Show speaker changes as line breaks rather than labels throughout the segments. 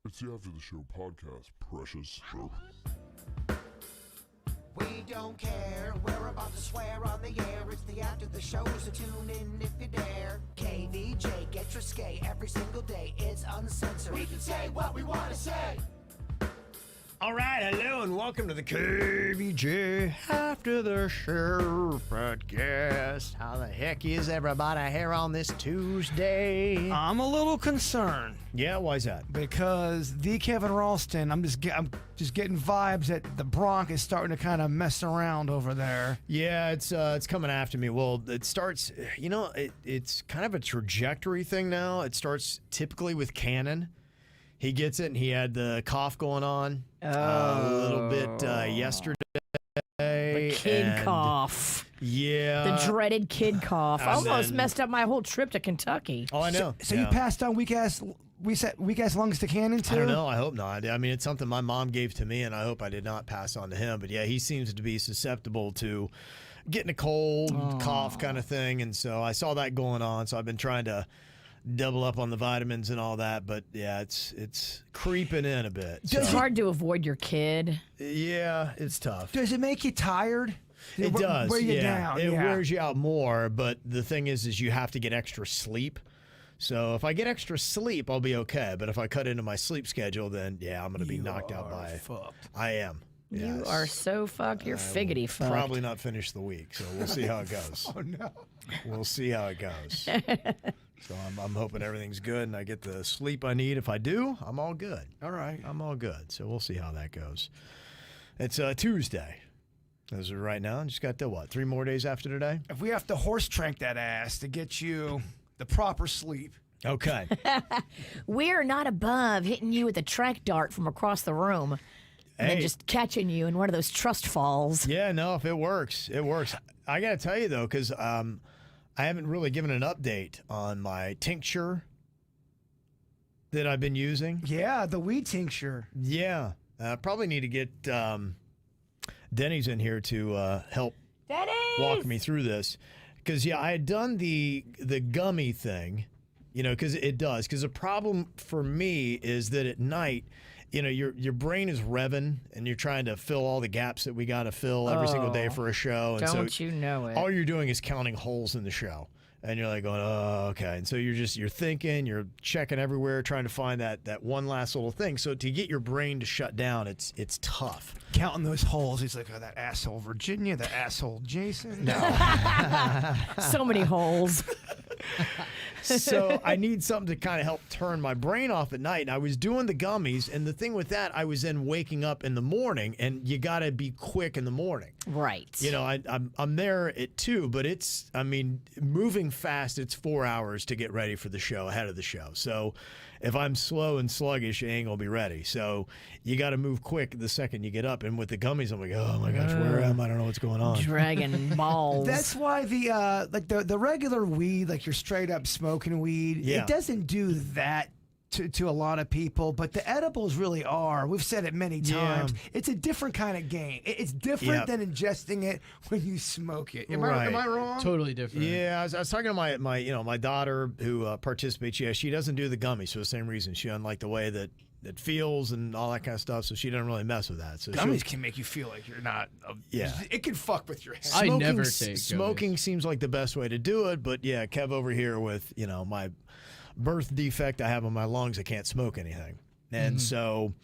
It's the After the Show podcast, precious.
We don't care, we're about to swear on the air. It's the After the Show, so tune in if you dare. KVJ, get your skate every single day. It's uncensored. We can say what we want to say.
All right, hello and welcome to the KVJ After the Show podcast. How the heck is everybody here on this Tuesday?
I'm a little concerned
Yeah, why's that?
because the Kevin Ralston, I'm just getting vibes that the Bronx is starting to kind of mess around over there.
Yeah, it's coming after me. Well, it starts, it's kind of a trajectory thing now. It starts typically with Cannon. He gets it, and he had the cough going on a little bit yesterday.
The kid cough.
Yeah.
The dreaded kid cough.
And
Almost
then-
messed up my whole trip to Kentucky.
Oh, I know.
So you passed on weak ass lungs to Cannon too?
I don't know. I hope not. I mean, it's something my mom gave to me, and I hope I did not pass on to him. But yeah, he seems to be susceptible to getting a cold, cough kind of thing. And so I saw that going on. So I've been trying to double up on the vitamins and all that. But yeah, it's creeping in a bit.
It's hard to avoid your kid.
Yeah, it's tough.
Does it make you tired?
It does.
Wear you
yeah.
down.
It
yeah.
wears you out more. But the thing is you have to get extra sleep. So if I get extra sleep, I'll be okay. But if I cut into my sleep schedule, then yeah, I'm going to be knocked out by it. I am.
You
Yes.
are so fucked. You're figgity fucked.
Probably not finish the week, so we'll see how it goes.
Oh no.
We'll see how it goes. So I'm hoping everything's good and I get the sleep I need. If I do, I'm all good.
All right.
I'm all good. So we'll see how that goes. It's Tuesday. As of right now, just got the 3 more days after today?
If we have to horse trank that ass to get you the proper sleep.
Okay.
We're not above hitting you with a track dart from across the room and then
Hey.
just catching you in one of those trust falls.
Yeah, no, if it works, it works. I got to tell you, though, because I haven't really given an update on my tincture that I've been using.
Yeah, the weed tincture.
Yeah. Probably need to get Denny's in here to help walk me through this. Because, yeah, I had done the gummy thing, because it does. Because the problem for me is that at night, your brain is revving and you're trying to fill all the gaps that we got to fill every single day for a show. And
Don't you know it?
all you're doing is counting holes in the show. And you're like going, oh, okay. And so you're thinking, you're checking everywhere, trying to find that one last little thing. So to get your brain to shut down, it's tough.
Counting those holes. He's like, oh, that asshole Virginia, that asshole Jason. No.
So many holes.
So I need something to kind of help turn my brain off at night. And I was doing the gummies, and the thing with that, I was then waking up in the morning, and you got to be quick in the morning.
Right.
I'm there at 2, but moving fast, it's 4 hours to get ready for the show, ahead of the show. So if I'm slow and sluggish, you ain't going to be ready. So you got to move quick the second you get up. And with the gummies, I'm like, oh my gosh, where am I? I don't know what's going on.
Dragon balls.
That's why the regular weed, like your straight up smoking weed,
Yeah.
it doesn't do that to a lot of people, but the edibles really are. We've said it many times.
Yeah.
It's a different kind of game. It's different than ingesting it when you smoke it. Am I wrong?
Totally different.
Yeah, I was talking to my daughter who participates. Yeah, she doesn't do the gummies for the same reason. She doesn't like the way that it feels and all that kind of stuff, so she doesn't really mess with that. So
Gummies can make you feel like you're not.
Yeah.
It can fuck with your head.
I never take
smoking
gummies.
seems like the best way to do it, but yeah, Kev over here with my birth defect I have on my lungs, I can't smoke anything, and so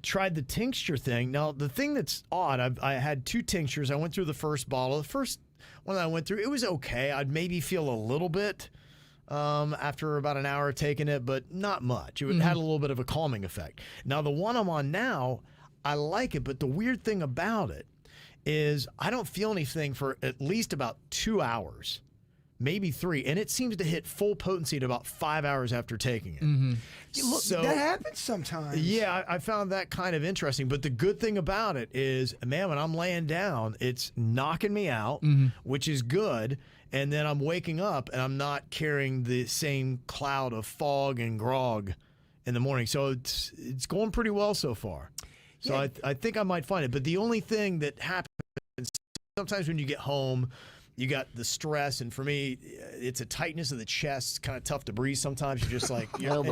tried the tincture thing. Now the thing that's odd, I had 2 tinctures. I went through the first bottle. The first one that I went through, it was okay. I'd maybe feel a little bit after about an hour of taking it, but not much. It had a little bit of a calming effect. Now the one I'm on now, I like it, but the weird thing about it is I don't feel anything for at least about 2 hours. Maybe 3, and it seems to hit full potency at about 5 hours after taking it.
Look,
So
that happens sometimes.
yeah, I found that kind of interesting. But the good thing about it is, man, when I'm laying down, it's knocking me out, which is good. And then I'm waking up, and I'm not carrying the same cloud of fog and grog in the morning. So it's going pretty well so far. So
Yeah.
I think I might find it. But the only thing that happens sometimes when you get home, you got the stress, and for me, it's a tightness of the chest. It's kind of tough to breathe sometimes. You're just like,
Oh,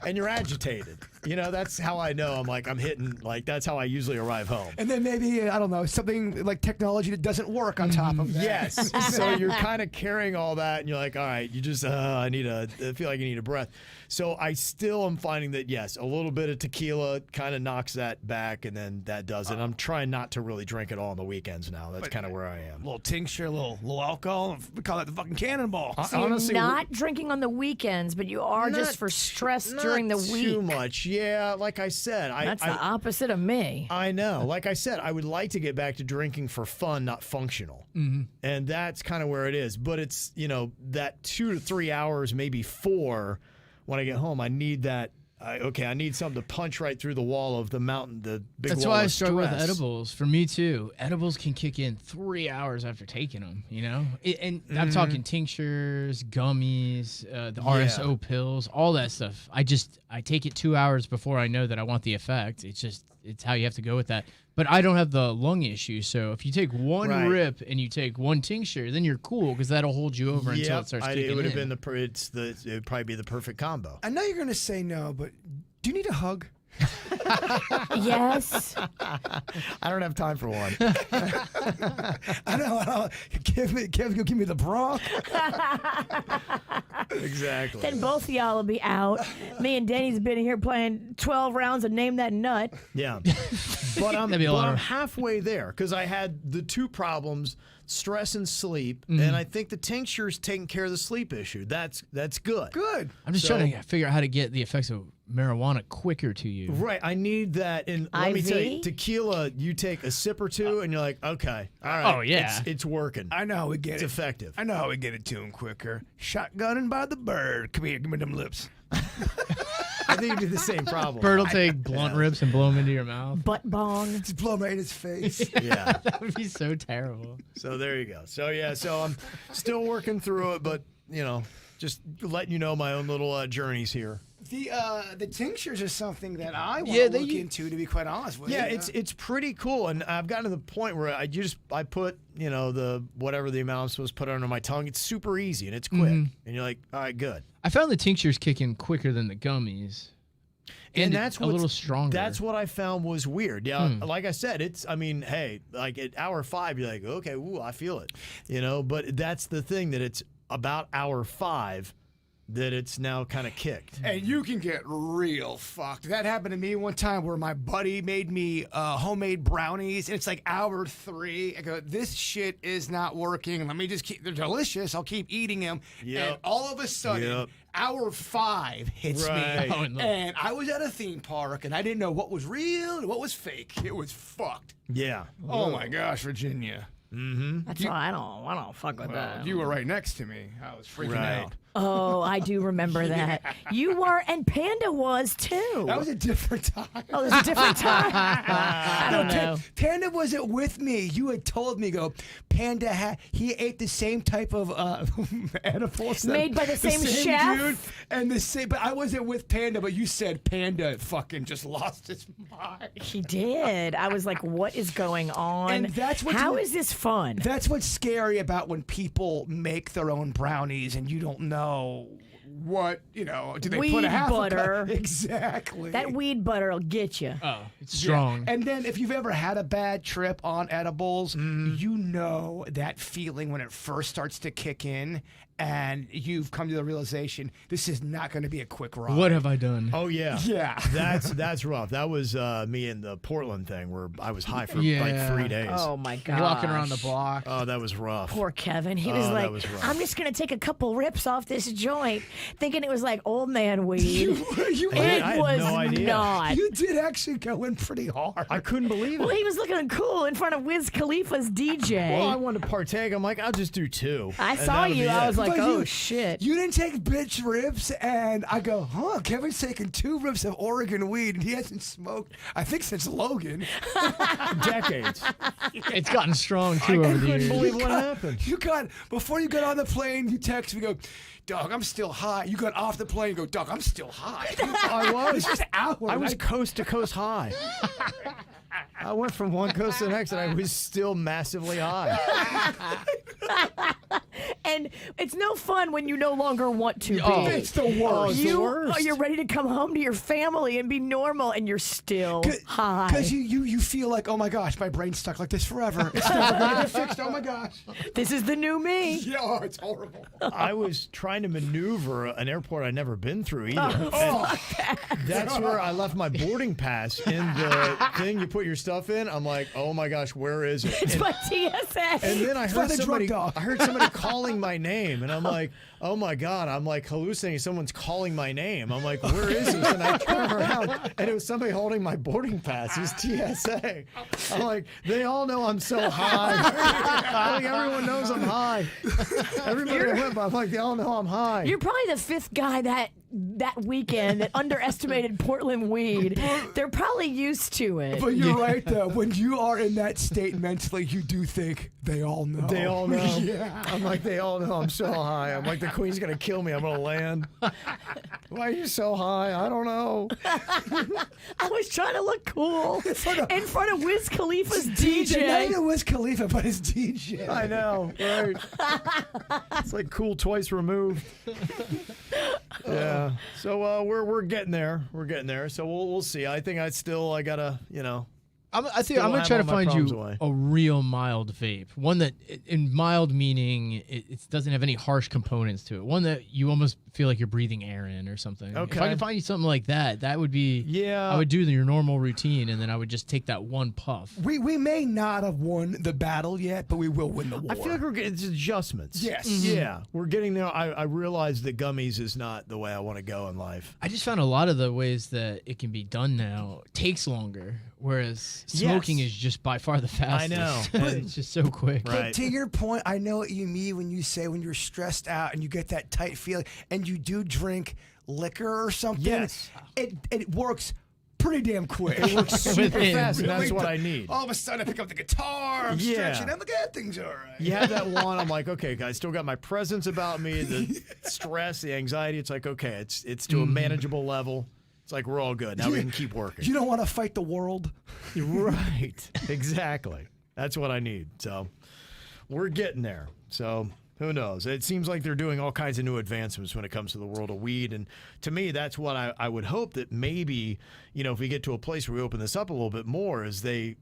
and you're agitated. You know, that's how I know I'm hitting, like, that's how I usually arrive home.
And then maybe, I don't know, something like technology that doesn't work on top of that.
Yes. So you're kind of carrying all that, and you're like, all right, you just, I feel like you need a breath. So I still am finding that, yes, a little bit of tequila kind of knocks that back, and then that does it. I'm trying not to really drink it all on the weekends now. That's kind of where I am.
A little tincture, a little alcohol. We call that the fucking cannonball.
So you're not drinking on the weekends, but you are just for stress during the week.
Too much. Yeah, like I said.
That's the opposite of me.
I know. Like I said, I would like to get back to drinking for fun, not functional. Mm-hmm. And that's kind of where it is. But it's, that 2 to 3 hours, maybe 4, when I get home, I need that. I need something to punch right through the wall of the mountain, the big
That's
wall
why I
of
struggle with
stress.
edibles. For me, too. Edibles can kick in 3 hours after taking them, And I'm talking tinctures, gummies, the RSO pills, all that stuff. I take it 2 hours before I know that I want the effect. It's how you have to go with that. But I don't have the lung issue, so if you take one rip and you take one tincture, then you're cool because that'll hold you over until it starts kicking in.
It would have been it would probably be the perfect combo.
I know you're going to say no, but do you need a hug?
Yes.
I don't have time for one.
I know. Give me the bra.
Exactly.
Then both of y'all will be out. Me and Denny's been here playing 12 rounds of Name That Nut.
Yeah. But I'm halfway there because I had the two problems, stress and sleep, and I think the tincture's taking care of the sleep issue. That's good.
Good.
I'm just trying to figure out how to get the effects of marijuana quicker to you.
Right. I need that. And let me tell you, tequila, you take a sip or two, and you're like, okay, all right.
Oh, yeah.
It's working.
I know how we get
It's
it.
effective.
I know how we get it to him quicker. Shotgunning by the bird. Come here, give me them lips.
I think you do the same problem.
Bird will take blunt rips and blow them into your mouth.
Butt bong.
Just blow him right in his face.
Yeah.
That would be so terrible.
So there you go. So I'm still working through it, but just letting you know my own little journeys here.
The tinctures are something that I want to look into, to be quite honest with you.
Yeah, it's pretty cool, and I've gotten to the point where I put the whatever the amount I'm supposed to put under my tongue. It's super easy and it's quick, and you're like, all right, good.
I found the tinctures kick in quicker than the gummies. And that's a little stronger.
That's what I found was weird. Yeah, like I said, like at hour 5, you're like, okay, ooh, I feel it, But that's the thing, that it's about hour 5 that it's now kind of kicked.
And you can get real fucked. That happened to me one time where my buddy made me homemade brownies, and it's like hour 3. I go, this shit is not working. Let me just they're delicious. I'll keep eating them.
Yep.
And all of a sudden, hour 5 hits me.
Oh, no.
And I was at a theme park, and I didn't know what was real and what was fake. It was fucked.
Yeah.
Oh, my gosh, Virginia.
That's why I don't fuck with that.
You were right next to me. I was freaking out.
Oh, I do remember that. You were, and Panda was too.
That was a different time.
Oh, it was a different time. I don't know.
Panda wasn't with me. You had told me, Panda he ate the same type of edibles
made by the same chef,
dude, and the same. But I wasn't with Panda. But you said Panda fucking just lost his mind.
He did. I was like, what is going on?
And that's what.
How is this fun?
That's what's scary about when people make their own brownies and you don't know what, do they
weed
put a half
butter.
Exactly.
That weed butter will get you.
Oh, it's strong.
Yeah. And then if you've ever had a bad trip on edibles, you know that feeling when it first starts to kick in and you've come to the realization this is not going to be a quick ride.
What have I done?
Oh, yeah.
Yeah.
That's rough. That was me in the Portland thing where I was high for like 3 days.
Oh, my God.
Walking around the block.
Oh, that was rough.
Poor Kevin. He was like,
that was rough.
I'm just going to take a couple rips off this joint, thinking it was like old man weed.
I had
was
no idea.
not.
You did actually go in pretty hard.
I couldn't believe it.
Well, he was looking cool in front of Wiz Khalifa's DJ.
Well, I wanted to partake. I'm like, I'll just do 2.
I
And
saw
that'll
you.
be
I
it.
was like,
But
oh, shit.
You didn't take bitch rips, and I go, Kevin's taking 2 rips of Oregon weed, and he hasn't smoked, I think, since Logan.
decades.
It's gotten strong, too, over the
couldn't
years.
believe what happened.
Before you got on the plane, you text me, go, Doug, I'm still high. You got off the plane and go, Doug, I'm still high.
I was.
It's just hours.
I was coast to coast high. I went from one coast to the next, and I was still massively high.
And it's no fun when you no longer want to be.
It's the worst.
You're ready to come home to your family and be normal, and you're still high.
Because you feel like, oh my gosh, my brain's stuck like this forever. It's never going to get fixed. Oh my gosh.
This is the new me.
Yeah, it's horrible.
I was trying to maneuver an airport I'd never been through either. That's where I left my boarding pass in the thing you put your stuff in. I'm like, oh my gosh, where is it?
It's my TSA.
And then I heard somebody
dog.
calling my name, and I'm like, oh my God, I'm like hallucinating. Someone's calling my name. I'm like, where is this? And I turn around, and it was somebody holding my boarding pass. It's TSA. I'm like, they all know I'm so high. Like, everyone knows I'm high. Everybody I went by, I'm like, they all know I'm high.
You're probably the fifth guy that weekend that underestimated Portland weed. They're probably used to it.
But you're right, though. When you are in that state mentally, you do think they all know.
They all know.
Yeah.
I'm like, they all know I'm so high. I'm like, the Queen's going to kill me. I'm going to land. Why are you so high? I don't know.
I was trying to look cool in front of Wiz Khalifa's DJ.
Not even Wiz Khalifa, but his DJ.
I know, right? It's like cool twice removed. Yeah. So we're getting there. We're getting there. So we'll see. I think I gotta,
I think I'm gonna try to find you a real mild vape, one that, in mild meaning, it doesn't have any harsh components to it. One that you almost feel like you're breathing air in or something.
Okay.
If I could find you something like that, that would be.
Yeah.
I would do your normal routine, and then I would just take that one puff.
We may not have won the battle yet, but we will win the war.
I feel like we're getting adjustments.
Yes.
Yeah, we're getting there. I realize that gummies is not the way I want to go in life.
I just found a lot of the ways that it can be done now takes longer, whereas smoking is just by far the fastest.
I know.
It's just so quick.
Right.
But to your point, I know what you mean when you say when you're stressed out and you get that tight feeling and you do drink liquor or something.
Yes.
It works pretty damn quick.
It works super
Within.
fast, and that's what I need.
All of a sudden, I pick up the guitar, I'm stretching, I'm like, things are all right.
You have that one. I'm like, okay, guys, still got my presence about me, the stress, the anxiety. It's like, okay, it's to a manageable level. It's like we're all good. Now we can keep working.
You don't want to fight the world.
Right. Exactly. That's what I need. So we're getting there. So who knows? It seems like they're doing all kinds of new advancements when it comes to the world of weed. And to me, that's what I would hope that maybe, if we get to a place where we open this up a little bit more, is they,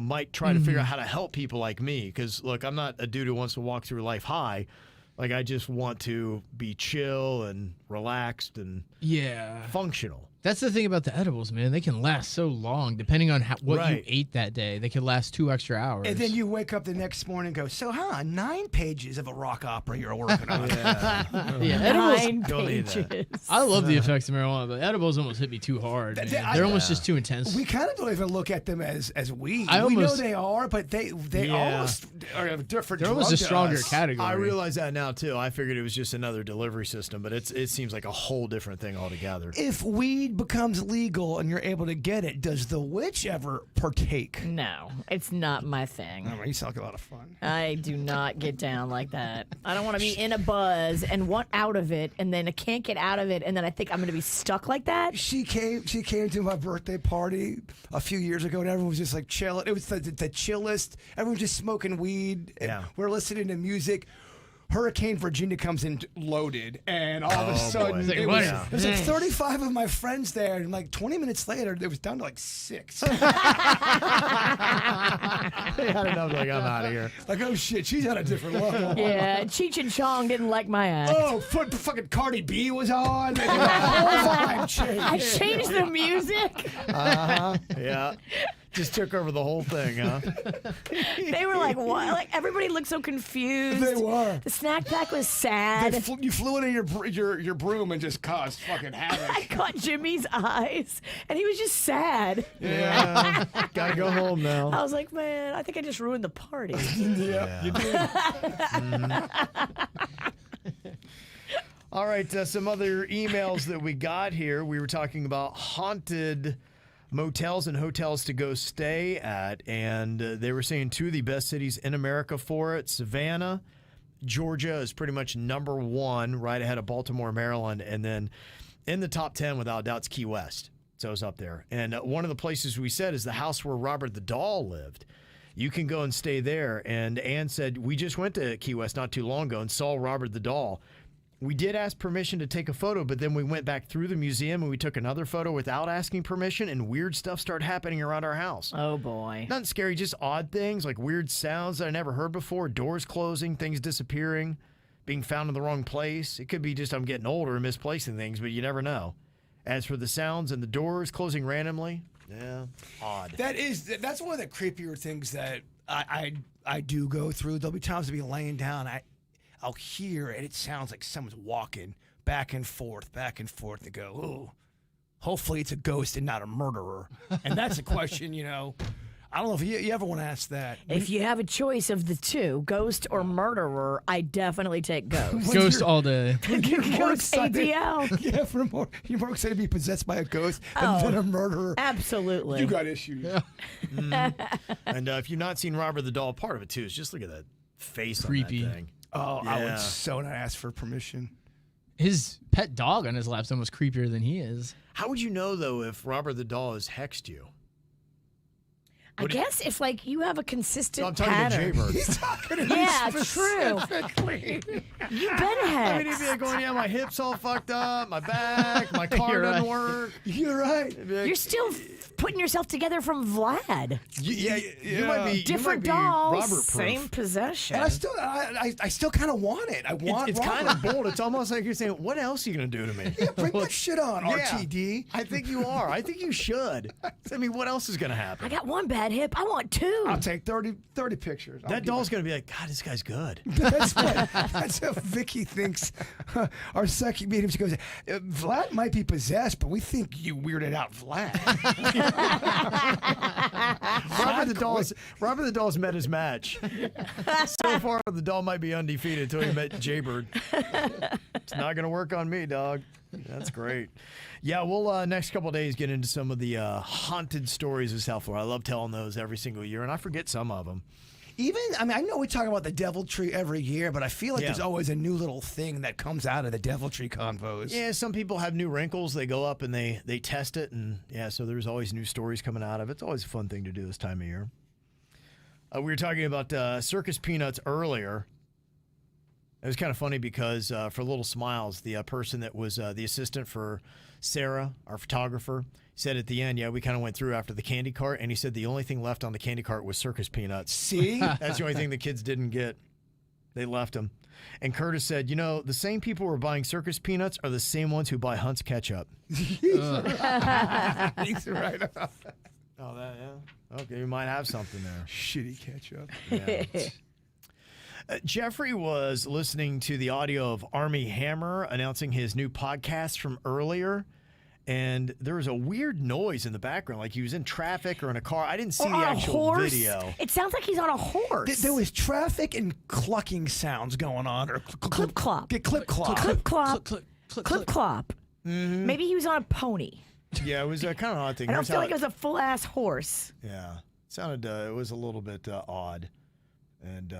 might try to figure out how to help people like me. Because, look, I'm not a dude who wants to walk through life high. Like, I just want to be chill and relaxed and functional.
That's the thing about the edibles, man. They can last so long, depending on what you ate that day. They can last 2 extra hours.
And then you wake up the next morning and go, so, 9 pages of a rock opera you're working on.
Edibles.
9 pages.
I love the effects of marijuana, but edibles almost hit me too hard. They're almost just too intense.
We kind of don't even look at them as weed.
We
know they are, but they almost are a different.
They're almost a stronger category.
I realize that now too. I figured it was just another delivery system, but it seems like a whole different thing altogether.
If weed becomes legal and you're able to get it, does the witch ever partake?
No, it's not my thing.
You sound like a lot of fun.
I do not get down like that. I don't want to be in a buzz and want out of it, and then I can't get out of it, and then I think I'm going to be stuck like that.
She came to my birthday party a few years ago, and everyone was just like chilling. It was the chillest. Everyone was just smoking weed. And we're listening to music. Hurricane Virginia comes in loaded, and all of a sudden it was like 35 of my friends there, and like 20 minutes later, it was down to like 6.
They had enough, like, I'm out of here.
Like, oh shit, she's on a different level.
Yeah, Cheech and Chong didn't like my act.
Oh, fucking Cardi B was on. The whole vibe changed.
I changed the music.
Yeah. Just took over the whole thing, huh?
They were like, what? Like, everybody looked so confused.
They were.
The snack pack was sad.
You flew into your broom and just caused fucking havoc.
I caught Jimmy's eyes, and he was just sad.
Yeah. Gotta go home now.
I was like, man, I think I just ruined the party.
Yeah, you did.
All right, some other emails that we got here. We were talking about haunted motels and hotels to go stay at, and they were saying 2 of the best cities in America for it. Savannah, Georgia is pretty much number 1, right ahead of Baltimore, Maryland, and then in the top 10 without doubt is Key West. So it's up there. And one of the places we said is the house where Robert the Doll lived. You can go and stay there. And Ann said, we just went to Key West not too long ago and saw Robert the Doll. We did ask permission to take a photo, but then we went back through the museum and we took another photo without asking permission, and weird stuff started happening around our house.
Oh, boy.
Nothing scary, just odd things like weird sounds that I never heard before, doors closing, things disappearing, being found in the wrong place. It could be just I'm getting older and misplacing things, but you never know. As for the sounds and the doors closing randomly, yeah, odd.
That's one of the creepier things that I do go through. There'll be times to be laying down, I'll hear and it sounds like someone's walking back and forth. They go, oh, hopefully it's a ghost and not a murderer. And that's a question, I don't know if you ever want to ask that.
If you have a choice of the two, ghost or murderer, I definitely take ghost.
Ghost all day.
Ghost ADL.
Yeah, you're more excited to be possessed by a ghost than a murderer.
Absolutely.
You got issues.
And if you've not seen Robert the Doll, part of it too is just look at that face
Creepy.
on that thing.
Oh, I
Yeah.
would so not ask for permission.
His pet dog on his lap's almost creepier than he is.
How would you know, though, if Robert the Doll has hexed you?
I guess if you have a consistent
No, I'm talking
pattern.
to Jaybird.
He's talking to me
Yeah, true.
specifically.
You've been
I mean, he'd
hexed.
be like going, yeah, my hip's all fucked up, my back, my car
You're
doesn't
right.
work.
You're right.
He'd be like,
You're still putting yourself together from Vlad.
you might be
Different
you might be
dolls,
Robert-proof.
same possession.
And I still kind of want it. I want
It's
Robert.
kind of bold. It's almost like you're saying, what else are you going to do to me?
Bring that shit on,
Yeah.
RTD.
I think you are. I think you should. I mean, what else is going to happen?
I got one bad hip. I want two.
I'll take 30 pictures.
That doll's going to be like, God, this guy's good.
That's how Vicky thinks. Our second meeting, she goes, Vlad might be possessed, but we think you weirded out Vlad.
Robert the Doll's met his match. So far, the doll might be undefeated until he met Jaybird. It's not going to work on me, dog. That's great. Yeah, we'll next couple of days get into some of the haunted stories of South Florida. I love telling those every single year, and I forget some of them.
I know we talk about the Deviltry every year, but I feel like
Yeah.
there's always a new little thing that comes out of the Deviltry convos.
Yeah, some people have new wrinkles. They go up and they test it, and yeah, so there's always new stories coming out of it. It's always a fun thing to do this time of year. We were talking about circus peanuts earlier. It was kind of funny because for Little Smiles, the person that was the assistant for Sarah, our photographer, said at the end, yeah, we kind of went through after the candy cart, and he said the only thing left on the candy cart was circus peanuts.
See?
That's the only thing the kids didn't get. They left them. And Curtis said, the same people who are buying circus peanuts are the same ones who buy Hunt's ketchup.
He's right.
Oh, that, yeah. Okay, you might have something there.
Shitty ketchup.
Yeah. Jeffrey was listening to the audio of Army Hammer announcing his new podcast from earlier, and there was a weird noise in the background, like he was in traffic or in a car. I didn't see
Or
the
on a
actual
horse.
video.
It sounds like he's on a horse.
There was traffic and clucking sounds going on. Or
Clip clop.
Get clip clop.
Clip clop.
Click, click,
Clip clop.
Mm-hmm.
Maybe he was on a pony.
Yeah, it was kind of an odd thing.
I don't
Here's
feel
how
like it was a full ass horse.
Yeah, sounded. It was a little bit odd, and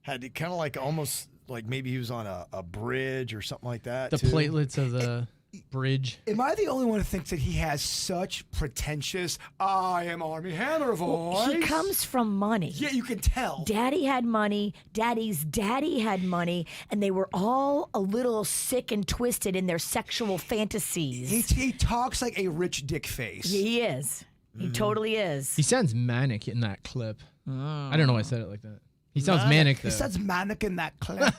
had kind of like almost like maybe he was on a bridge or something like that.
The
too.
platelets of the bridge.
Am I the only one who thinks that he has such pretentious, I am Army Hammer voice?
He comes from money.
Yeah, you can tell.
Daddy had money, Daddy's daddy had money, and they were all a little sick and twisted in their sexual fantasies.
He talks like a rich dick face.
He is. He totally is.
He sounds manic in that clip. I don't know why I said it like that. He sounds manic though.
He says manic in that clip.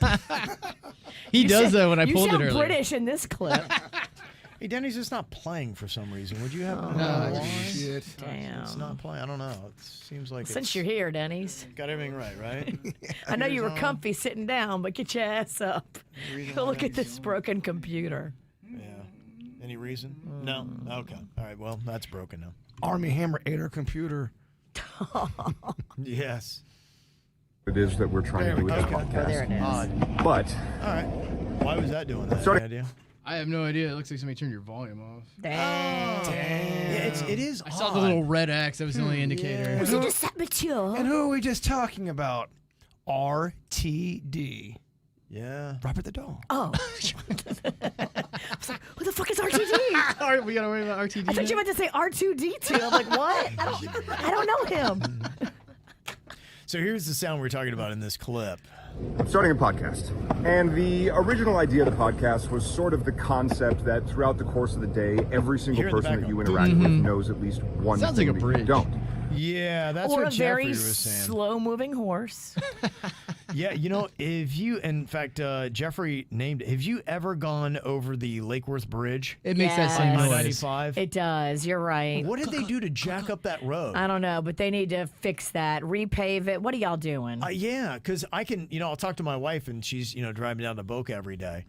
He does that when I
You
pulled it
sound
earlier.
British in this clip.
Hey, Denny's just not playing for some reason. Would you have
Shit.
It's not playing. I don't know. It seems like
Since
it's
you're here, Denny's.
got everything right?
I know you were
on.
comfy sitting down, but get your ass up. Go look at this broken computer.
Yeah. Any reason? No. Okay. All right. Well, that's broken now.
Army Hammer ate our computer.
Yes.
It is that we're trying to do with this
Okay.
podcast.
There it is.
Odd.
But
All right. Why was that doing that?
Sorry.
Any idea?
I have no idea. It looks like somebody turned your volume off.
Dang.
Yeah, it is.
I saw the little red X. That was the only indicator.
Was it just that mature?
And who are we just talking about? RTD.
Yeah.
Robert the Doll.
Oh. I was like, who the fuck is RTD?
All right, we gotta worry about RTD.
I thought you meant to say R2D2. I'm like, what? I don't know him.
So here's the sound we were talking about in this clip.
I'm starting a podcast. And the original idea of the podcast was sort of the concept that throughout the course of the day, every single
Here in the
person that you
background.
interact with knows at least one
Sounds
thing
like a
that you
bridge.
don't.
Yeah, that's
Or
what
a
Jeffrey
very
was saying.
slow-moving horse.
Yeah, if you, in fact, Jeffrey named it. Have you ever gone over the Lakeworth Bridge?
It makes that same
Yes.
noise.
95?
It does. You're right.
What did they do to jack up that road?
I don't know, but they need to fix that, repave it. What are y'all doing?
Yeah, because I can, I'll talk to my wife and she's, driving down to Boca every day.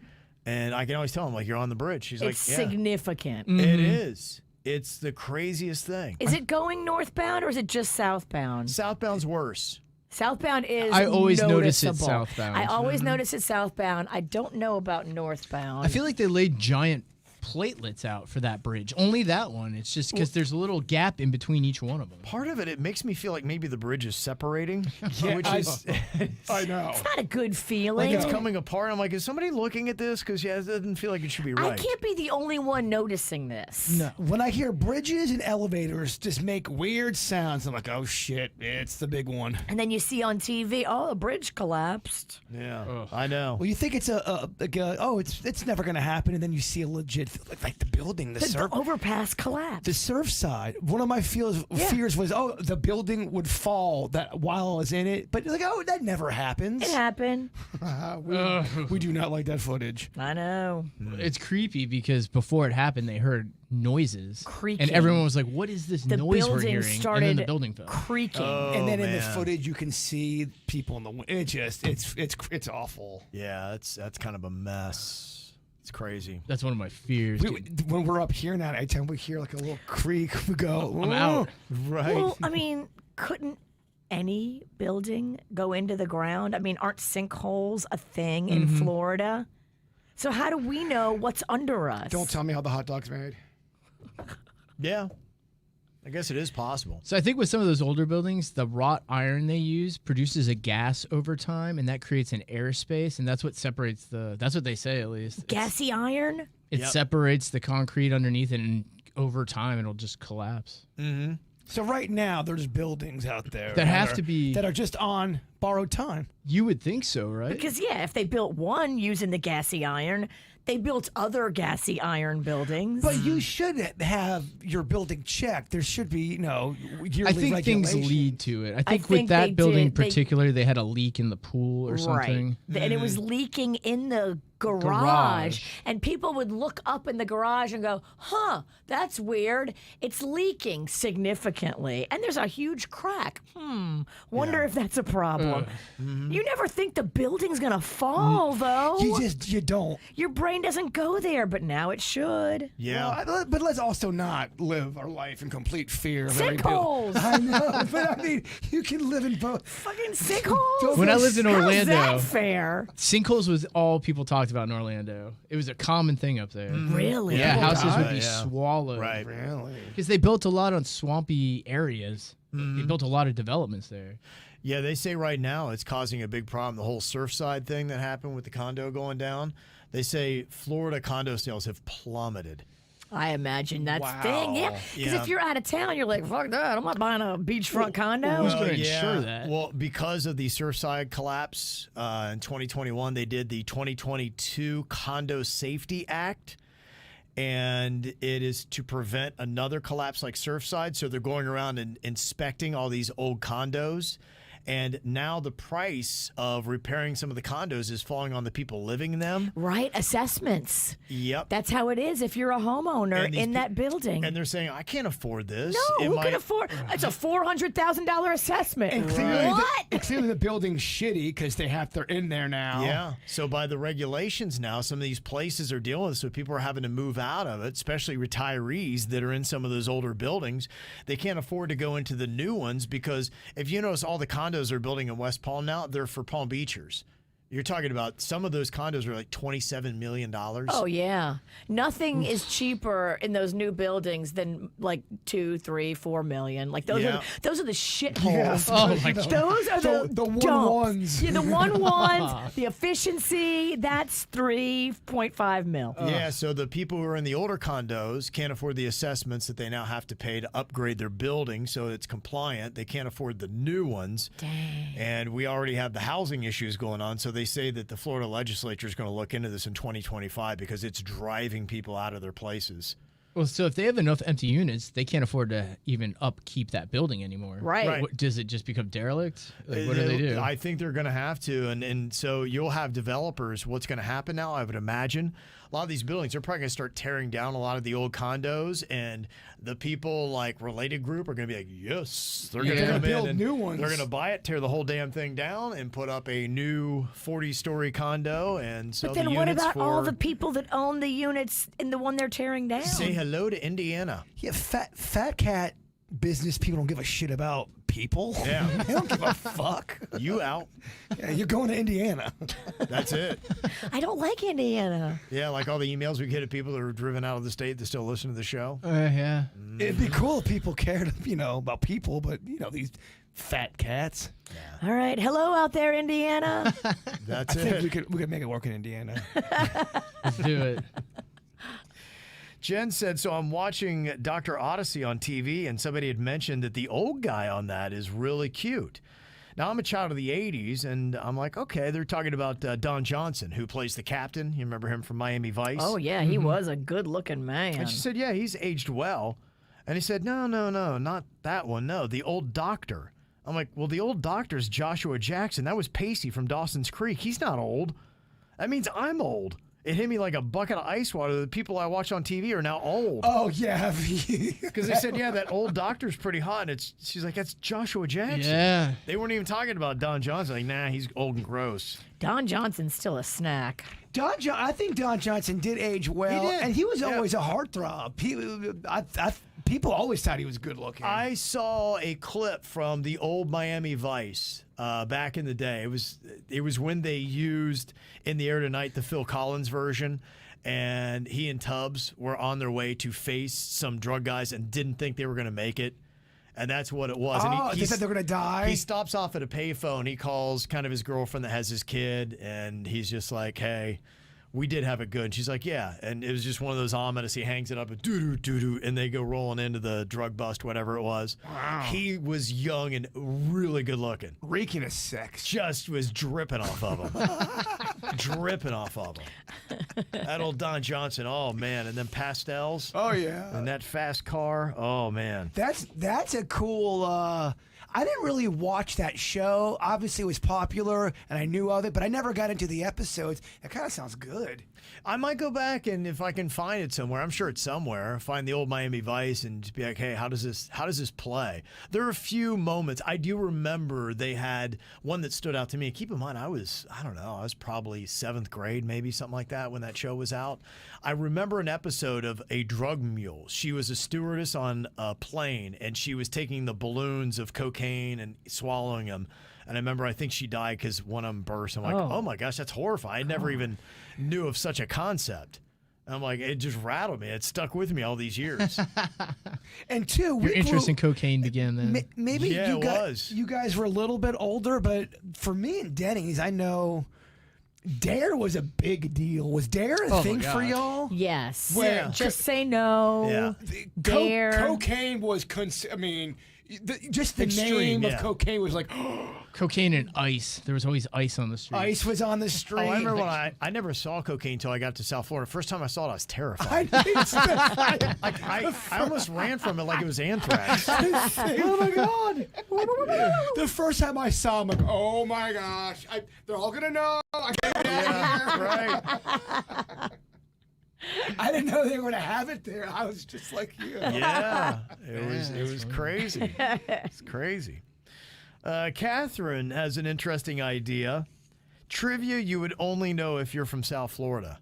And I can always tell them, like, you're on the bridge. She's
it's
like, yeah.
significant.
It is. It's the craziest thing.
Is it going northbound or is it just southbound?
Southbound's worse.
Southbound is
I always notice it
noticeable.
southbound.
I always notice it southbound. I don't know about northbound.
I feel like they laid giant platelets out for that bridge. Only that one. It's just because there's a little gap in between each one of them.
Part of it makes me feel like maybe the bridge is separating, which is
I know.
it's not a good feeling.
like it's coming apart. I'm like, is somebody looking at this? Because it doesn't feel like it should be right.
I can't be the only one noticing this.
No. When I hear bridges and elevators just make weird sounds, I'm like, oh shit, it's the big one.
And then you see on TV, oh, a bridge collapsed.
Yeah, I know.
Well, you think it's it's never gonna happen, and then you see a legit like the building, the surf.
The overpass collapsed.
The surf side. One of my fears was, the building would fall that while I was in it. But like, that never happens.
It happened.
We do not like that footage.
I know.
It's creepy because before it happened, they heard noises.
Creaking.
And everyone was like, what is this
The
noise we're
building
hearing?
started
And then the building fell.
creaking.
And then in the
man.
footage, you can see people in the. It's awful.
Yeah, that's kind of a mess. It's crazy.
That's one of my fears.
When we're up here now, anytime we hear like a little creak, we go.
I'm out.
Right.
Well, I mean, couldn't any building go into the ground? I mean, aren't sinkholes a thing in Florida? So how do we know what's under us?
Don't tell me how the hot dog's made.
Yeah. I guess it is possible.
So I think with some of those older buildings, the wrought iron they use produces a gas over time, and that creates an airspace, and that's what separates that's what they say at least.
Gassy iron?
It
Yep.
separates the concrete underneath it, and over time it'll just collapse.
So right now, there's buildings out there
That have to be-
that are just on borrowed time.
You would think so, right?
Because, yeah, if they built one using the gassy iron, they built other gassy iron buildings.
But you should have your building checked. There should be, yearly
I think things
regulation.
lead to it. I think
think
with that
they
building in
did. They-
particular, they had a leak in the pool or something.
Right. And it was leaking in the garage. And people would look up in the garage and go, that's weird. It's leaking significantly. And there's a huge crack. Wonder if that's a problem. You never think the building's going to fall, though.
You don't.
Your brain doesn't go there, but now it should.
Yeah.
Well, but let's also not live our life in complete fear of every building.
Sinkholes.
I know, but I mean, you can live in both.
Fucking sinkholes.
When I lived in
How's
Orlando,
that fair?
sinkholes was all people talked about in Orlando. It was a common thing up there.
Really?
Yeah, houses would be
Yeah.
swallowed.
Right.
Really?
Because they built a lot on swampy areas. They built a lot of developments there.
Yeah, they say right now it's causing a big problem. The whole Surfside thing that happened with the condo going down. They say Florida condo sales have plummeted.
I imagine that's the thing. Yeah. Because
Yeah.
if you're out of town, you're like, fuck that. I'm not buying a beachfront condo.
Who's going to insure that?
Well, because of the Surfside collapse in 2021, they did the 2022 Condo Safety Act. And it is to prevent another collapse like Surfside. So they're going around and inspecting all these old condos. And now the price of repairing some of the condos is falling on the people living in them.
Right? Assessments.
Yep.
That's how it is if you're a homeowner
And these
in that building.
And they're saying, I can't afford this.
no,
It
who
might-
can afford? It's a $400,000 assessment.
And clearly,
What?
clearly the building's shitty because they're in there now.
Yeah. So by the regulations now, some of these places are dealing with this, so people are having to move out of it, especially retirees that are in some of those older buildings. They can't afford to go into the new ones because if you notice all the condos they're building in West Palm now, they're for Palm Beachers. You're talking about some of those condos are like $27 million.
Oh yeah, nothing is cheaper in those new buildings than like 2, 3, 4 million. Like those
Yeah.
are the shitholes.
Oh my God.
Those are the
The one
dumps.
ones.
Yeah, the one ones. The efficiency, that's 3.5 mil.
Yeah, so the people who are in the older condos can't afford the assessments that they now have to pay to upgrade their building so it's compliant. They can't afford the new ones.
Dang.
And we already have the housing issues going on. So they say that the Florida legislature is going to look into this in 2025 because it's driving people out of their places.
Well, so if they have enough empty units, they can't afford to even upkeep that building anymore.
Right.
What, does it just become derelict? Like, what do they do?
I think they're going to have to. And so you'll have developers. What's going to happen now, I would imagine, a lot of these buildings, they're probably going to start tearing down a lot of the old condos. And the people like Related Group are going to be like, yes, they're going to come
build
in and
new ones.
They're going to buy it, tear the whole damn thing down, and put up a new 40-story condo and sell
But
the
then
units
what about
for.
all the people that own the units in the one they're tearing down?
Say hello to Indiana.
Yeah, fat cat business people don't give a shit about people.
Yeah.
They don't give a fuck.
You out.
Yeah, you're going to Indiana.
That's it.
I don't like Indiana.
Yeah, like all the emails we get at people that are driven out of the state that still listen to the show.
Yeah.
It'd be cool if people cared, about people, but these fat cats.
All right. Hello out there, Indiana.
That's
I think
it.
we could make it work in Indiana.
Let's do it.
Jen said, so I'm watching Dr. Odyssey on TV, and somebody had mentioned that the old guy on that is really cute. Now, I'm a child of the 80s, and I'm like, okay, they're talking about Don Johnson, who plays the captain. You remember him from Miami Vice?
Oh, yeah. He was a good-looking man.
And she said, yeah, he's aged well. And he said, no, not that one. No, the old doctor. I'm like, well, the old doctor's Joshua Jackson. That was Pacey from Dawson's Creek. He's not old. That means I'm old. It hit me like a bucket of ice water. The people I watch on TV are now old.
Oh, yeah.
Because they said, yeah, that old doctor's pretty hot. And she's like, that's Joshua Jackson.
Yeah.
They weren't even talking about Don Johnson. Like, nah, he's old and gross.
Don Johnson's still a snack.
I think Don Johnson did age well.
He did.
And he was
Yeah.
always a heartthrob. People always thought he was good looking.
I saw a clip from the old Miami Vice back in the day. It was when they used In the Air Tonight the Phil Collins version, and he and Tubbs were on their way to face some drug guys and didn't think they were going to make it. And that's what it was.
Oh,
and
they said they were going to die?
He stops off at a payphone. He calls kind of his girlfriend that has his kid, and he's just like, hey, we did have it good. And she's like, yeah. And it was just one of those ominous. He hangs it up and doo-doo, and they go rolling into the drug bust, whatever it was.
Wow.
He was young and really good looking.
Reeking of sex.
Just was dripping off of him. Dripping off of him. That old Don Johnson, oh, man. And then Pastels.
Oh, yeah.
And that fast car, oh, man.
That's a cool. I didn't really watch that show. Obviously, it was popular, and I knew of it, but I never got into the episodes. It kind of sounds good.
I might go back, and if I can find it somewhere, I'm sure it's somewhere, find the old Miami Vice and just be like, hey, how does this play? There are a few moments. I do remember they had one that stood out to me. Keep in mind, I was probably 7th grade, maybe something like that when that show was out. I remember an episode of A Drug Mule. She was a stewardess on a plane, and she was taking the balloons of cocaine and swallowing them. And I remember, I think she died because one of them burst. I'm like, oh my gosh, that's horrifying. I never even knew of such a concept. And I'm like, it just rattled me. It stuck with me all these years.
And two,
Your interest in cocaine began then.
Maybe
Yeah,
you guys were a little bit older, but for me and Denny's, I know Dare was a big deal. Was Dare a thing for y'all?
Yes.
Where-
Just say no.
Yeah.
Dare.
Cocaine was, just the
Extreme,
name
yeah.
of cocaine was like,
Cocaine and ice. There was always ice on the street.
ice was on the street.
Oh, I remember when I never saw cocaine until I got to South Florida. First time I saw it, I was terrified. I almost ran from it like it was anthrax.
Oh my god! The first time I saw him, like, oh my gosh, they're all gonna know. I can't get out of here.
Right.
I didn't know they were gonna have it there. I was just like,
Yeah. It was crazy. It's crazy. Catherine has an interesting idea. Trivia you would only know if you're from South Florida.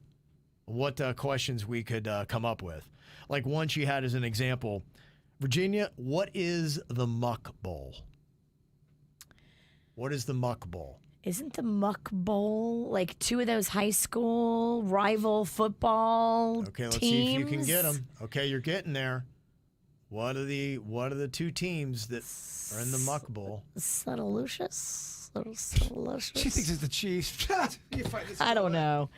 What questions we could come up with. Like one she had as an example. Virginia, what is the Muck Bowl? What is the Muck Bowl?
Isn't the Muck Bowl like two of those high school rival football
Okay, let's
teams?
see if you can get them. Okay, you're getting there. What are the two teams that are in the Muck Bowl?
Subtlelucious?
She thinks it's the Chiefs. You fight this
I don't know.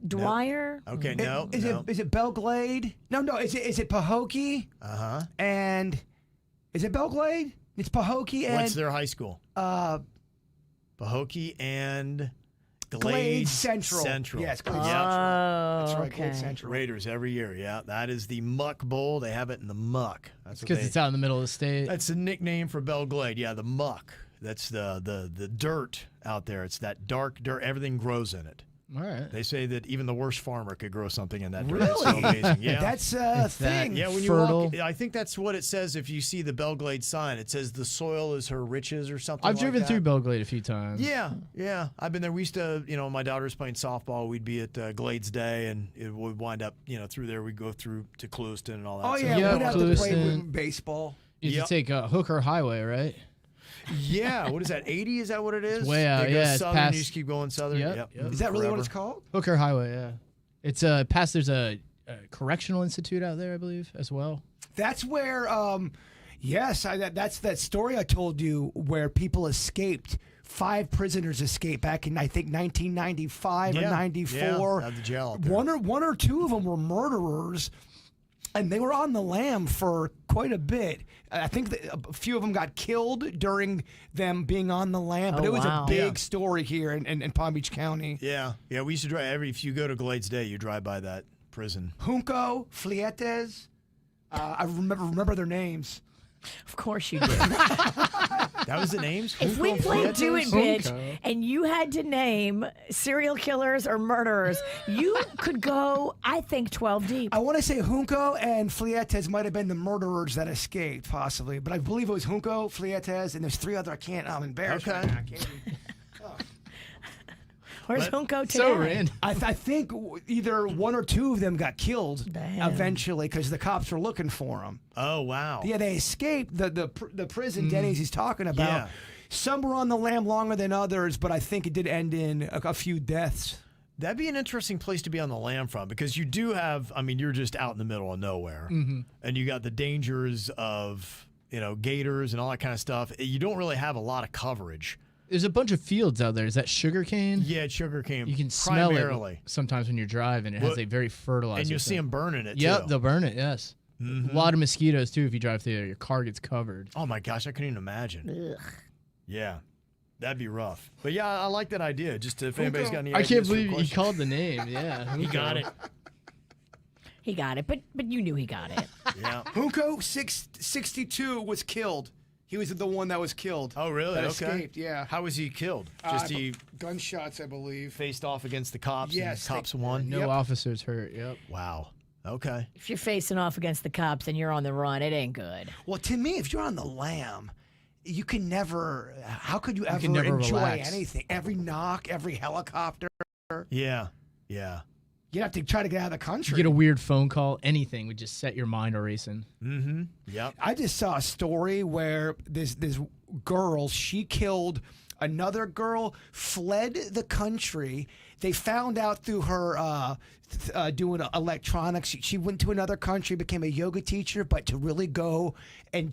Dwyer?
Okay, no.
Is it Bel Glade? No. Is it Pahokee? And is it Bel Glade? It's Pahokee and
What's their high school? Pahokee and
Glade Central. Yes, Glade Central. That's right, Glade Central.
Raiders every year. Yeah, that is the Muck Bowl. They have it in the Muck. That's
Because it's out in the middle of the state.
That's the nickname for Bel Glade. Yeah, the Muck. That's the dirt out there. It's that dark dirt. Everything grows in it.
All right.
They say that even the worst farmer could grow something in that dirt.
Really?
It's so amazing. Yeah.
That's a thing.
Yeah, when you walk, I think that's what it says if you see the Bel Glade sign. It says the soil is her riches or something.
I've driven
like
through
that.
Bel Glade a few times.
Yeah. I've been there. We used to, my daughter was playing softball. We'd be at Glades Day, and it would wind up, through there. We'd go through to Clewiston and all that.
Oh,
So-
yeah.
Yeah,
We went out to play
Clewiston.
baseball.
You
Yep.
have to take Hooker Highway, right?
Yeah. What is that? 80? Is that what it is?
way out,
It goes
yeah, it's
southern.
past-
You just keep going southern.
Yep.
Mhm,
Is that really what
forever.
it's called?
Hooker Highway, yeah. It's past. There's a correctional institute out there, I believe, as well.
That's where, that's that story I told you where people escaped. 5 prisoners escaped back in, I think, 1995 or 94.
Yeah, out of the jail out there.
One or two of them were murderers, and they were on the lam for quite a bit. I think that a few of them got killed during them being on the lam, but
Oh,
it was
wow.
a big story here in Palm Beach County.
Yeah. We used to drive if you go to Glades Day, you drive by that prison.
Junco, Flietes, I remember their names.
Of course you did.
That was the names?
If we
Junco
played
Prietos?
Do It, Bitch,
Junco.
and you had to name serial killers or murderers, you could go, I think, 12 deep.
I want to say Junco and Flietes might have been the murderers that escaped, possibly. But I believe it was Junco, Flietes, and there's 3 other. I'm embarrassed.
Okay.
Right now. I can't even-
Where's Junco today?
So random.
I think either 1 or 2 of them got killed
Damn.
eventually because the cops were looking for them.
Oh, wow.
Yeah, they escaped the prison Denny's he's talking about.
Yeah.
Some were on the lam longer than others, but I think it did end in a few deaths.
That'd be an interesting place to be on the lam from because you do have, you're just out in the middle of nowhere. And you got the dangers of, gators and all that kind of stuff. You don't really have a lot of coverage.
There's a bunch of fields out there. Is that sugarcane?
Yeah, it's sugarcane.
You can smell
primarily.
it sometimes when you're driving. It has a very fertilizer.
And you'll see
scent.
them burning it,
Yep,
too.
they'll burn it, yes. A lot of mosquitoes, too, if you drive through there. Your car gets covered.
Oh, my gosh, I couldn't even imagine. Yeah, that'd be rough. But, yeah, I like that idea. Just if anybody's got any
I
ideas
can't
for
believe he
questions.
called the name. Yeah.
He got it.
He got it, but you knew he got it.
Yeah.
Junco 62 was killed. He was the one that was killed.
Oh, really?
That
Okay.
escaped, yeah.
How was he killed? Just he
Gunshots, I believe.
faced off against the cops
Yes,
and cops won?
No
Yep.
officers hurt. Yep.
Wow. Okay.
If you're facing off against the cops and you're on the run, it ain't good.
Well, to me, if you're on the lam, you can never. How could you ever
can never
enjoy
relax.
anything? Every knock, every helicopter.
Yeah. Yeah.
You'd have to try to get out of the
You
country.
get a weird phone call, anything would just set your mind racing.
Mm-hmm. Yep.
I just saw a story where this girl, she killed another girl, fled the country. They found out through her doing electronics. She went to another country, became a yoga teacher, but to really go and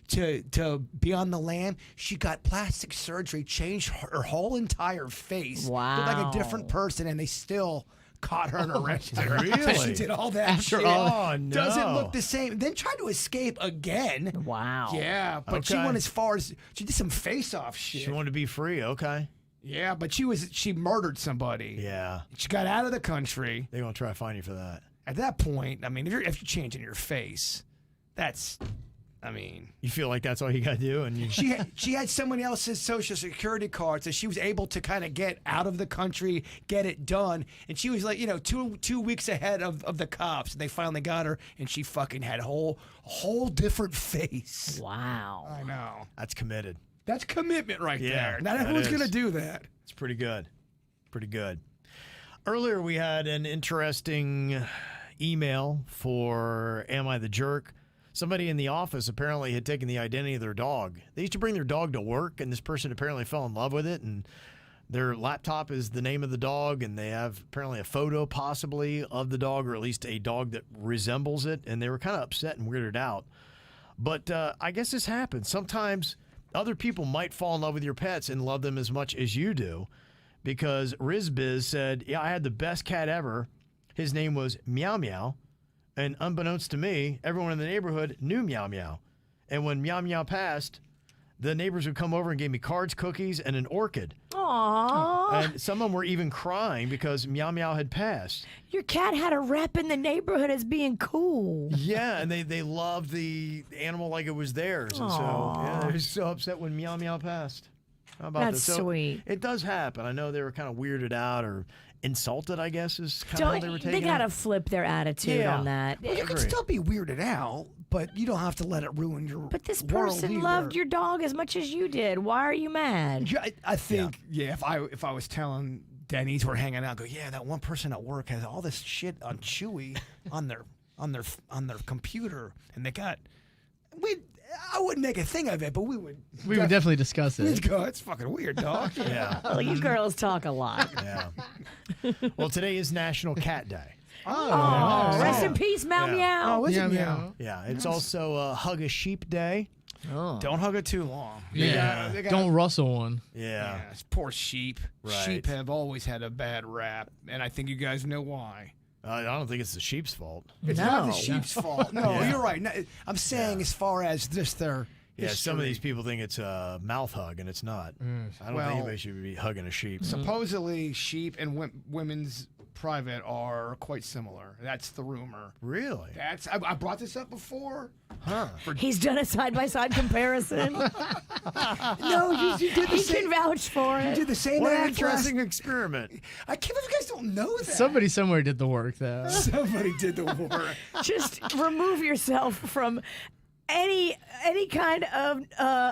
to be on the lam, she got plastic surgery, changed her whole entire face. Looked like
Wow.
a different person, and they still caught her and arrested her.
Really?
She did all that
After
shit.
all
that- Oh, no.
Doesn't look the same. Then tried to escape again.
Wow.
Yeah, but she
Okay.
went as far as she did some face-off shit.
She wanted to be free. Okay.
Yeah, but she murdered somebody.
Yeah.
She got out of the country.
They're going to try to find you for that.
At that point, if you're changing your face, that's,
You feel like that's all you got to do? And you.
she had someone else's social security card, so she was able to kind of get out of the country, get it done, and she was like, two weeks ahead of the cops. And they finally got her, and she fucking had a whole different face.
Wow.
I know.
That's committed.
That's commitment right
Yeah,
there. Not
that
everyone's
is.
gonna do that.
It's pretty good. Pretty good. Earlier, we had an interesting email for Am I the Jerk? somebody in the office apparently had taken the identity of their dog. They used to bring their dog to work, and this person apparently fell in love with it, and their laptop is the name of the dog, and they have apparently a photo possibly of the dog, or at least a dog that resembles it, and they were kind of upset and weirded out. But I guess this happens. Sometimes other people might fall in love with your pets and love them as much as you do, because Rizbiz said, yeah, I had the best cat ever. His name was Meow Meow, and unbeknownst to me, everyone in the neighborhood knew Meow Meow. And when Meow Meow passed, the neighbors would come over and gave me cards, cookies, and an orchid.
Aww.
And some of them were even crying because Meow Meow had passed.
Your cat had a rep in the neighborhood as being cool.
Yeah, and they loved the animal like it was theirs. And so yeah, they were so upset when Meow Meow passed. How about
That's
that? So
sweet.
It does happen. I know they were kind of weirded out or insulted, I guess, is kind of how they were taking
They got to
it.
flip their attitude on that.
Well, you can still be weirded out, but you don't have to let it ruin your
But this
world
person
either.
loved your dog as much as you did. Why are you mad?
Yeah, I think, if I was telling Denny's we're hanging out, go, yeah, that one person at work has all this shit on Chewy on their computer, and they got I wouldn't make a thing of it, but we would
definitely discuss it.
We'd go, it's fucking weird, dog.
Yeah.
Well, you girls talk a lot.
Yeah. Well, today is National Cat Day.
Oh, rest in peace, Meow
Yeah.
Meow.
Oh, is
Yeah,
it
meow.
meow?
Yeah. It's also Hug a Sheep Day.
Don't hug it too long.
Yeah.
They got-
Don't rustle one.
Yeah.
Yes, poor sheep.
Right.
Sheep have always had a bad rap, and I think you guys know why.
I don't think it's the sheep's fault.
It's not the
No.
sheep's fault. No,
Yeah.
you're right. No, I'm saying as far as just their
Yeah, some of
history.
these people think it's a mouth hug, and it's not. I don't
Well-
think anybody should be hugging a sheep.
Supposedly, sheep and women's private are quite similar. That's the rumor.
Really?
That's I brought this up before.
Huh.
He's done a side-by-side comparison.
No, you did the
He
same.
can vouch for
You
it.
did the same.
What an
act
interesting experiment.
I can't believe you guys don't know that.
Somebody somewhere did the work, though.
Somebody did the work.
Just remove yourself from any kind of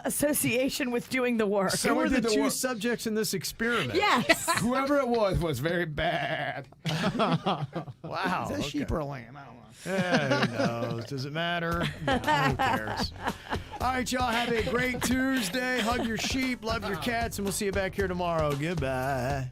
association with doing the work.
So we're the
did the
two
work.
subjects in this experiment.
Yes.
Whoever it was very bad.
Wow.
Is that sheep or a lamb? I don't know.
Yeah, who knows? Does it matter? No, who cares? All right, y'all. Have a great Tuesday. Hug your sheep, love your cats, and we'll see you back here tomorrow. Goodbye.